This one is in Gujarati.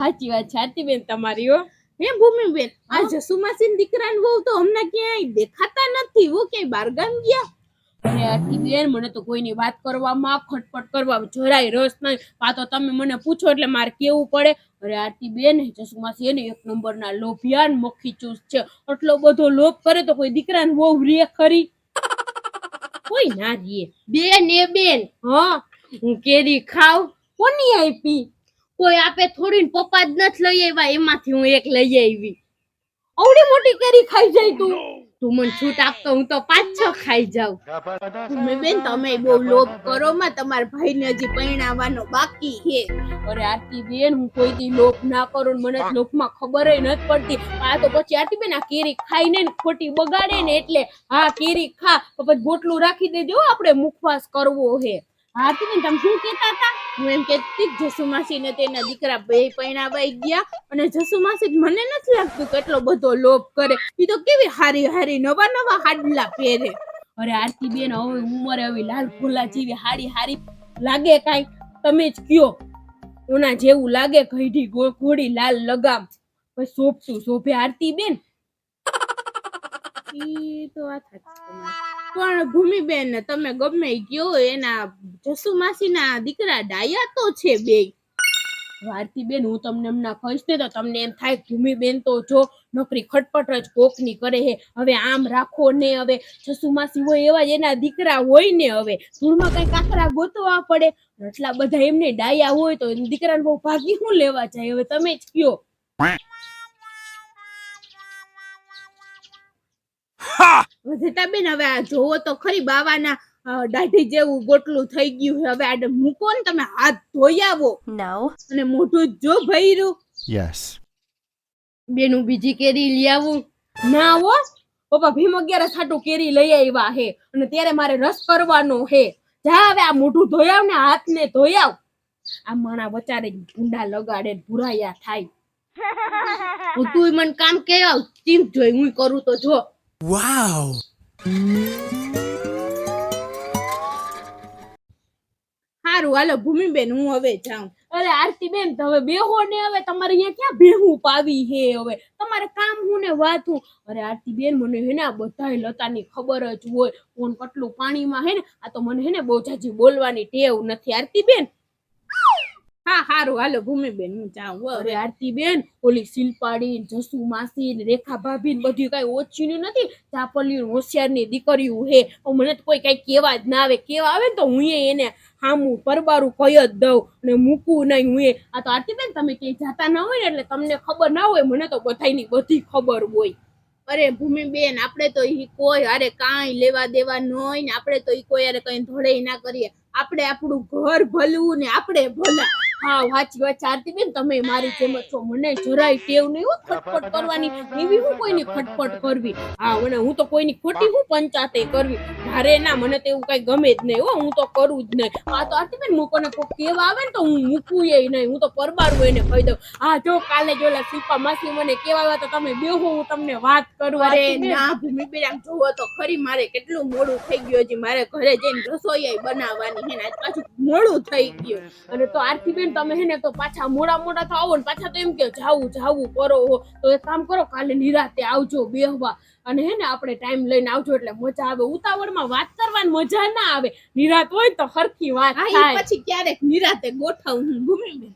સાચી વાત છે આરતીબેન તમારી હો. હે ભૂમિબેન, આ જસુમાસી દીકરાને બહુ તો હમણાં ક્યાંય દેખાતા નથી. હું ક્યાંય બારગામ ગયા? અરે આરતીબેન, મને તો કોઈની વાત કરવામાં ખટપટ કરવા જરાય રસ નહીં. આ તો તમે મને પૂછો એટલે મારે કેવું પડે. અરે આરતીબેન, જસુમાસી એને એક નંબરના લોભિયા ને મક્ખી ચૂસ છે. આટલો બધો લોભ કરે તો કોઈ દીકરાને બહુ રે ખરી? કોઈ ના રે. બેન હા, હું કેરી ખાવ. કોની આપી? કોઈ આપે થોડી. પપ્પા જ નથી લઈ આવ્યા, એમાંથી હું એક લઈ આવી. આવડી મોટી કેરી ખાઈ જાય તું? તું મને છૂટ આપતો હું તો 5-6 ખાઈ જાઉં. બેન, તમે બહુ લોભ કરો માં. તમારા ભાઈને હજી પરણાવવાનો બાકી છે. અરે આરતીબેન, હું કોઈ દી લોભ ના કરું. મને લોભમાં ખબર નથી પડતી. આ તો પછી આરતીબેન આ કેરી ખાઈને ખોટી બગાડે ને એટલે. હા, કેરી ખા પછી બોટલું રાખી દેજો. આપણે મુખવાસ કરવો હે. આરતીબેન, તમે શું કહેતા હતા? હું એમ કહેતી જસુમાસી ને તેના દીકરા બે પરણાવાઈ ગયા અને જસુમાસી મને નથી લાગતું કેટલો બધો લોભ કરે. ઈ તો કેવી હારી હારી નવા હાડલા પહેરે. અરે આરતીબેન, હવે ઉંમરે હવે લાલ ભોલા જેવી હારી લાગે કાઈ? તમે જ કયો. ઓના જેવું લાગે ઘઈડી ઘોડી લાલ લગામ. પછી શોભતું શોભે આરતીબેન. ઈ તો વાત પણ ભૂમિબેન, તમે ગમે કયો એના જસુમાસીના દીકરા ડાયા તો છે બે. આરતીબેન, હું તમને એમના કહીશ ને તો તમને એમ થાય ભૂમિબેન તો જો નોકરી ખટપટ જ કોકની કરે હે. હવે આમ રાખો ને, હવે જસુમાસી હોય એવા જ એના દીકરા હોય ને. હવે ધૂળમાં કઈ કાકરા ગોતવા પડે. એટલા બધા એમને ડાયા હોય તો દીકરાને બહુ ભાગી શું લેવા જાય? હવે તમે જ કયો. બેન, હવે આ જોવો તો ખરી બાવાના દાઢી જેવું ગોટલું થઈ ગયું. હવે આડે મૂકો ને, તમે હાથ ધોઈ આવો. અને મોઢું જો ભર્યું. Yes. બેનું બીજી કેરી લઈ આવું? ના હો પપ્પા, ભીમ 11 છાટું કેરી લઈ આવ્યા હે અને ત્યારે મારે રસ કરવાનો હે. જા હવે આ મોઢું ધોઈ આવ ને હાથ ને ધોઈ આવ. આ માણા બચારે ભૂંડા લગાડે ભૂરાયા થાય. તું મને કામ કે આવ ચીમ જોઈ હું કરું તો જો. Wow. હારું હાલો ભૂમિબેન, હું હવે જાઉં. અરે આરતીબેન, હવે બેહો ને. હવે તમારે અહીંયા ક્યાં બેહું પાવી હે? હવે તમારે કામ હું ને વાત હું. અરે આરતીબેન, મને હે ને આ બધાય લતાની ખબર જ હોય કોણ કેટલું પાણીમાં હે ને. આ તો મને હે ને બહુ જાજી બોલવાની ટેવ નથી આરતીબેન. હા હારું હાલો ભૂમિબેન, હું જાઉં. અરે આરતીબેન, ઓલી શિલ્પાડી, જસુમાસી ને રેખા ભાભી ને બધી કઈ ઓછી નથી. ચાપલી હોશિયાર ની દીકરીઓ હે. મને તો કોઈ કઈ કેવા જ ના આવે. કેવા આવે ને તો હું એને હામું પરબારું કઈ જ દઉં અને મૂકવું નહીં. હું આ તો આરતીબેન, તમે ક્યાંય જાતા ના હોય ને એટલે તમને ખબર ના હોય. મને તો બધાની બધી ખબર હોય. અરે ભૂમિબેન, આપણે તો ઈ કોઈ અરે કાંઈ લેવા દેવા ન હોય ને. આપણે તો ઈ કોઈ અરે કઈ ધોળે ના કરીએ. આપણે આપણું ઘર ભલવું ને આપણે ભલા. હા સાચી વાત આરતીબેન, તમે મારી જેમ છો. મને જરાય ટેવ નહીં હો ખટપટ કરવાની. એવી હું કોઈની ખટપટ કરવી? હા, મને હું તો કોઈની ખોટી હું પંચાતે કરવી. મારે ના, મને તો એવું કઈ ગમે જ નહીં હો. હું તો કરું જ નહીં. આ તો આરતીબેન, મૂકોને કોઈ કેવા આવે ને તો હું મૂકવું નહીં. હું તો પરબારું એને કહી દઉં. હા જો કાલે જો શિલ્પા માસી મને કેવા આવ્યા તો તમે બેહો, હું તમને વાત કરું. અરે ના ભૂમિબેન, આમ જોવો તો ખરી મારે કેટલું મોડું થઈ ગયું. હજી મારે ઘરે જઈને રસોઈ બનાવવાની હે ને આજ પાછું મોડું થઈ ગયું. અને તો આરતીબેન, તમે હે ને તો પાછા મોડા તો આવો ને પાછા તો એમ કે જાવું કરો. તો એક કામ કરો, કાલે નિરાતે આવજો બેહવા. અને હે ને આપણે ટાઈમ લઈને આવજો એટલે મજા આવે. ઉતાવળમાં વાત કરવાની મજા ના આવે. નિરાત હોય તો હરખી વાત થાય. પછી ક્યારેક નિરાતે ગોઠવું ભૂમિબેન.